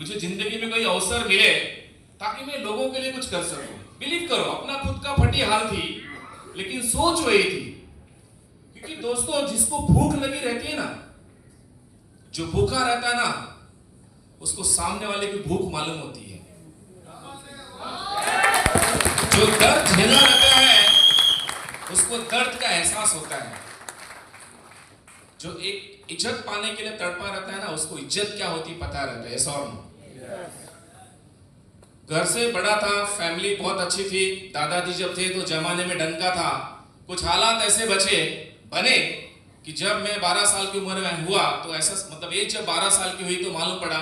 मुझे जिंदगी में कोई अवसर मिले ताकि मैं लोगों के लिए कुछ कर सकूं। बिलीव करो, अपना खुद का फटी हाल थी, लेकिन सोच वही थी। क्योंकि दोस्तों, जिसको भूख लगी रहती है ना, जो भूखा रहता है ना, उसको सामने वाले की भूख मालूम होती है। जो दर्द झेला रहता है, उसको दर्द का एहसास होता है। जो एक इज्जत पाने के लिए तड़पा रहता है ना, उसको इज्जत क्या होती पता रहता है। ऐसा और नहीं। घर से बड़ा था, फैमिली बहुत अच्छी थी, दादाजी जब थे तो जमाने में डंका था। कुछ हालात ऐसे बने कि जब मैं 12 साल की उम्र में हुआ तो ऐसा, मतलब एज जब 12 साल की हुई तो मालूम पड़ा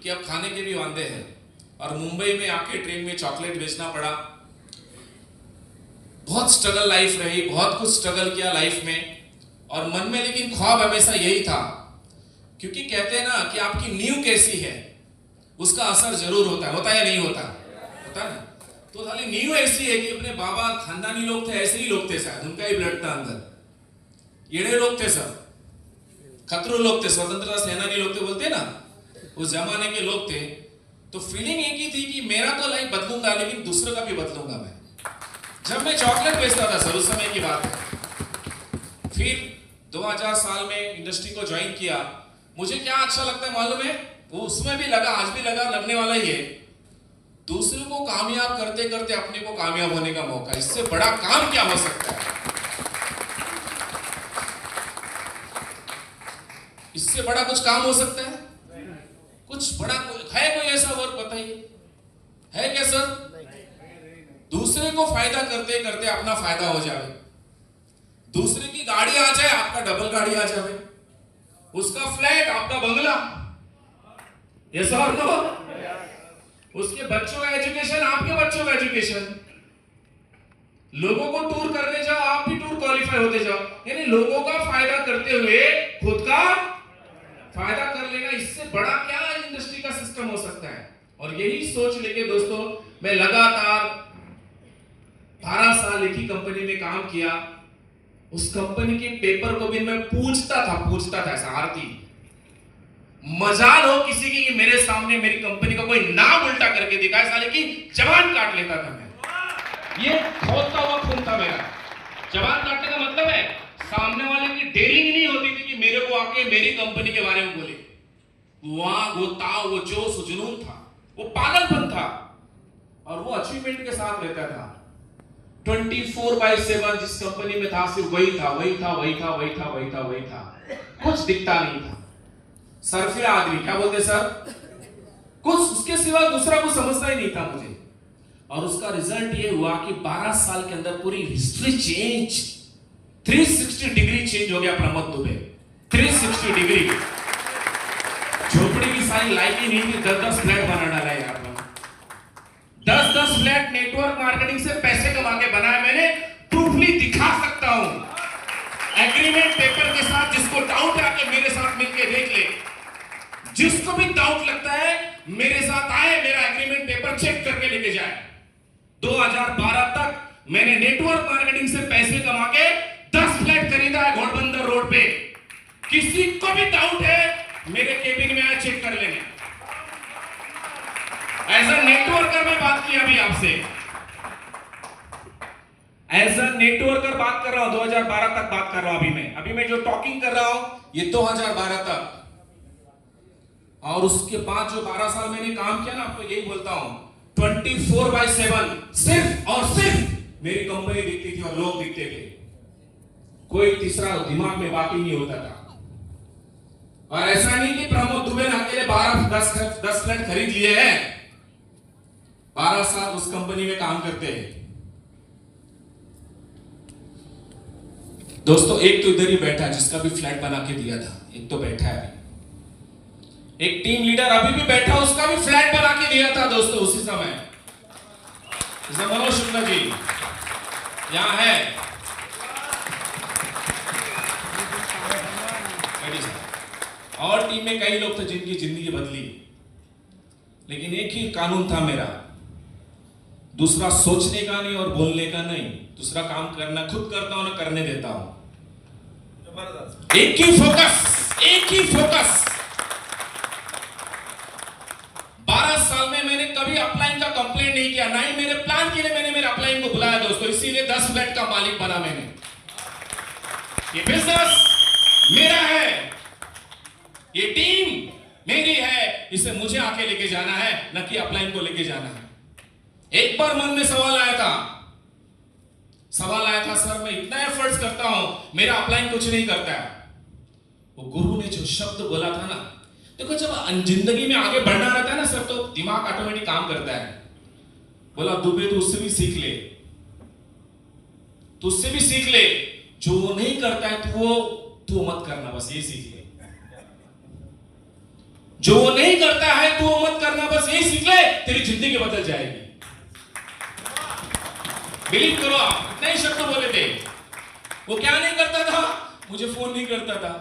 कि अब खाने के भी वांदे हैं। और मुंबई में आके ट्रेन में चॉकलेट बेचना पड़ा। बहुत स्ट्रगल लाइफ रही, बहुत कुछ स्ट्रगल किया लाइफ में। और मन में लेकिन ख्वाब हमेशा यही था, क्योंकि कहते हैं ना कि आपकी नींव कैसी है उसका असर जरूर होता है या नहीं होता? होता है ना। तो साली नींव ऐसी है कि अपने बाबा खानदानी लोग थे, ऐसे ही लोग थे, शायद उनका ही ब्लड था अंदर। येड़े लोग थे, सब खतरू लोग थे, स्वतंत्रता सेनानी लोग थे, बोलते ना, उस जमाने के लोग थे। तो फीलिंग एक ही थी कि मेरा तो लाइफ बदलूंगा, लेकिन दूसरों का भी बदलूंगा मैं। जब मैं चॉकलेट बेचता था सर, उस समय की बात है। फिर 2000 साल में इंडस्ट्री को ज्वाइन किया। मुझे क्या अच्छा लगता है मालूम है? वो उसमें भी लगा, आज भी लगा, लगने वाला ही है। दूसरों को कामयाब करते करते अपने को कामयाब होने का मौका, इससे बड़ा काम क्या हो सकता है? इससे बड़ा कुछ काम हो सकता है? कुछ बड़ा है कोई ऐसा वर्क? बताइए, है क्या सर? दूसरे को फायदा करते करते अपना फायदा हो जाए। दूसरे की गाड़ी आ जाए, आपका डबल गाड़ी आ जाए। उसका फ्लैट, आपका बंगला। ये सर नो। उसके बच्चों का एजुकेशन, आपके बच्चों का एजुकेशन। लोगों को टूर करने जाओ, आप भी टूर क्वालिफाई होते जाओ। यानी लोगों का फायदा करते हुए खुद का फायदा कर लेना, इससे बड़ा क्या इंडस्ट्री का सिस्टम हो सकता है? और यही सोच लेके दोस्तों, मैं लगातार 12 साल एक ही कंपनी में काम किया। उस कंपनी के पेपर को भी मैं पूछता था ऐसा आरती। मजाल हो किसी की कि मेरे सामने मेरी कंपनी का कोई नाम उल्टा करके दिखाए, साले की जबान काट लेता था मैं। ये खोदता हुआ खून था मेरा। जबान काटने का मतलब है, सामने वाले की डेयरिंग नहीं होती थी कि मेरे को आके मेरी कंपनी के बारे में बोले। वहां वो ताव, वो जोश, वो जुनून था, वो पागलपन था, और वो अचीवमेंट के साथ रहता था। 24/7 जिस कंपनी में था, सिर्फ वही था। कुछ दिखता नहीं था। सरफिरा आदमी, क्या बोलते सर? कुछ उसके सिवा दूसरा कुछ समझता ही नहीं था मुझे। और उसका रिजल्ट ये हुआ कि 12 साल के अंदर पूरी हिस्ट्री चेंज, 360 डिग्री चेंज हो गया प्रमोद दुबे। 360 डिग्री। झोपड़ी की सारी लाइफ ही नहीं थी, 10-10 फ्लैट बना डाला यार। 10-10 फ्लैट नेटवर्क मार्केटिंग से पैसे कमा के बनाया मैंने। प्रूफली दिखा सकता हूं एग्रीमेंट पेपर के साथ। जिसको डाउट है आके मेरे साथ मिलके देख ले। जिसको भी डाउट लगता है मेरे साथ आए, मेरा एग्रीमेंट पेपर चेक करके लेके जाए। 2012 तक मैंने नेटवर्क मार्केटिंग से पैसे कमा के 10 फ्लैट खरीदा है घोड़बंदर रोड पे। किसी को भी डाउट है मेरे केबिन में आए, चेक कर लेने। एज अ नेटवर्कर मैं बात की अभी आपसे, एज अ नेटवर्कर बात कर रहा हूं। 2012 तक बात कर रहा हूं अभी मैं जो टॉकिंग कर रहा हूं ये 2012 तक। और उसके बाद जो 12 साल मैंने काम किया ना, आपको यही बोलता हूं, 24/7 सिर्फ और सिर्फ मेरी कंपनी दिखती थी और लोग दिखते थे। कोई तीसरा दिमाग में बाकी नहीं होता था। और ऐसा नहीं कि प्रमोद दुबे ने अकेले 10 फ्लैट खरीद लिए हैं। 12 साल उस कंपनी में काम करते हैं दोस्तों। एक तो इधर ही बैठा जिसका भी फ्लैट बना के दिया था, एक तो बैठा है। एक टीम लीडर अभी भी बैठा, उसका भी फ्लैट बना के दिया था दोस्तों उसी समय। मनोज शुक्ला जी यहां है। और टीम में कई लोग थे जिनकी जिंदगी बदली, लेकिन एक ही कानून था मेरा, दूसरा सोचने का नहीं और बोलने का नहीं। दूसरा काम करना खुद करता हूं ना करने देता हूं। एक ही फोकस। कभी अपलाइन का कंप्लेंट नहीं किया, ना ही मेरे प्लान के लिए मैंने मेरे अपलाइन को बुलाया दोस्तों, इसीलिए 10 फ्लैट का मालिक बना मैंने। ये बिजनेस मेरा है, ये टीम मेरी है, इसे मुझे आके लेके जाना है, न कि अपलाइन को लेके जाना है। एक बार मन में सवाल आया था सर मैं इतना एफर्ट्स करता हूं, मेरा अपलाइन कुछ नहीं करता है। वो गुरु ने जो शब्द बोला था ना, देखो जब जिंदगी में आगे बढ़ना रहता है ना सर, तो दिमाग ऑटोमेटिक काम करता है। बोला दुबे तो उससे भी सीख ले, तो उससे भी सीख ले, जो नहीं करता है तू मत करना, बस ये सीख ले। जो नहीं करता है तू मत करना, बस ये सीख ले, तेरी जिंदगी बदल जाएगी। बिलीव करो आप, इतने ही शब्द बोले थे। वो क्या नहीं करता था, मुझे फोन नहीं करता था,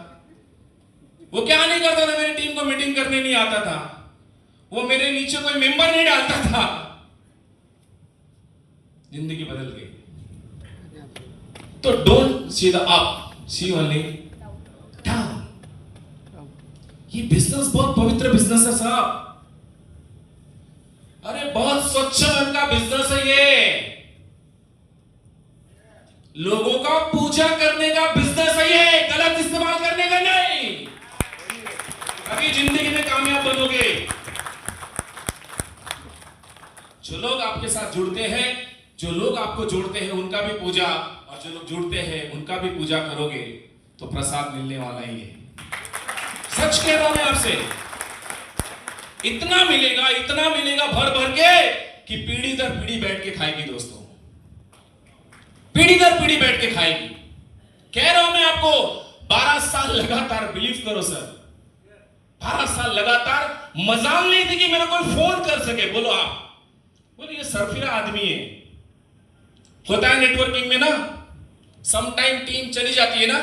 वो क्या नहीं करता था, मेरी टीम को मीटिंग करने नहीं आता था, वो मेरे नीचे कोई मेंबर नहीं डालता था। जिंदगी बदल गई। तो don't see the up, see only down. ये बिजनेस बहुत पवित्र बिजनेस है साहब, अरे बहुत स्वच्छ मन का बिजनेस है ये, लोगों का पूजा करने का बिजनेस है ये, गलत इस्तेमाल करने का नहीं। अभी जिंदगी में कामयाब बनोगे। जो लोग आपके साथ जुड़ते हैं, जो लोग आपको जोड़ते हैं, उनका भी पूजा, और जो लोग जुड़ते हैं उनका भी पूजा करोगे तो प्रसाद मिलने वाला ही है। सच कह रहा हूं मैं आपसे, इतना मिलेगा भर भर के कि पीढ़ी दर पीढ़ी बैठ के खाएगी दोस्तों, पीढ़ी दर पीढ़ी बैठ के खाएगी। कह रहा हूं मैं आपको, 12 साल लगातार, बिलीव करो सर, 12 साल लगातार मजाल नहीं थी कि मेरे कोई फोन कर सके। बोलो आप, बोले ये सरफिरा आदमी है। होता है नेटवर्किंग में ना, सम टाइम टीम चली जाती है ना,